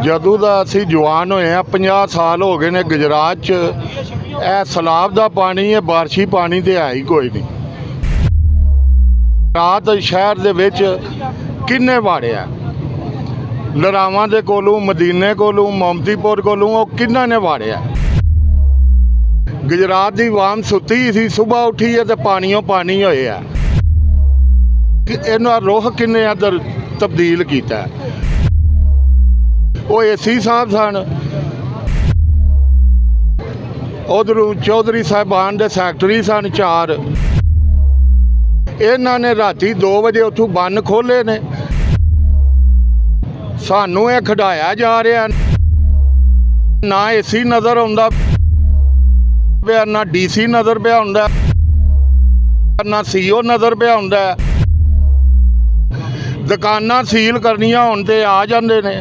ਜਦੋਂ ਦਾ ਅਸੀਂ ਜਵਾਨ ਹੋਏ ਆ 50 ਸਾਲ ਹੋ ਗਏ ਨੇ ਗੁਜਰਾਤ 'ਚ ਇਹ ਸਲਾਬ ਦਾ ਪਾਣੀ ਇਹ ਬਾਰਿਸ਼ੀ ਪਾਣੀ ਤੇ ਹੈ ਹੀ ਕੋਈ ਨਹੀਂ। ਰਾਤ ਸ਼ਹਿਰ ਦੇ ਵਿੱਚ ਕਿੰਨੇ ਵਾੜਿਆ ਲਰਾਵਾਂ ਦੇ ਕੋਲੋਂ ਮਦੀਨੇ ਕੋਲੋਂ ਮਮਤੀਪੁਰ ਕੋਲੋਂ ਉਹ ਕਿੰਨਾ ਨੇ ਵਾੜਿਆ। ਗੁਜਰਾਤ ਦੀ ਆਵਾਮ ਸੁੱਤੀ ਸੀ, ਸੁਬਾਹ ਉੱਠੀ ਹੈ ਤੇ ਪਾਣੀਓ ਪਾਣੀ ਹੋਏ ਆ। ਇਹਨਾਂ ਰੁੱਖ ਕਿੰਨੇ ਇੱਧਰ ਤਬਦੀਲ ਕੀਤਾ। ਉਹ ਏਸੀ ਸਾਹਿਬ ਸਨ, ਉਧਰੋਂ ਚੌਧਰੀ ਸਾਹਿਬਾਨ ਦੇ ਸੈਕਟਰੀ ਸਨ 4। ਇਹਨਾਂ ਨੇ ਰਾਤੀ 2 ਵਜੇ ਉੱਥੋਂ ਬੰਨ ਖੋਲ੍ਹੇ ਨੇ। ਸਾਨੂੰ ਇਹ ਖਿਡਾਇਆ ਜਾ ਰਿਹਾ, ਨਾ ਏਸੀ ਨਜ਼ਰ ਆਉਂਦਾ ਪਿਆ, ਨਾ ਡੀਸੀ ਨਜ਼ਰ ਪਿਆ ਹੁੰਦਾ, ਨਾ ਸੀਓ ਨਜ਼ਰ ਪਿਆ ਹੁੰਦਾ। ਦੁਕਾਨਾਂ ਸੀਲ ਕਰਨੀਆਂ ਹੁਣ ਤੇ ਆ ਜਾਂਦੇ ਨੇ।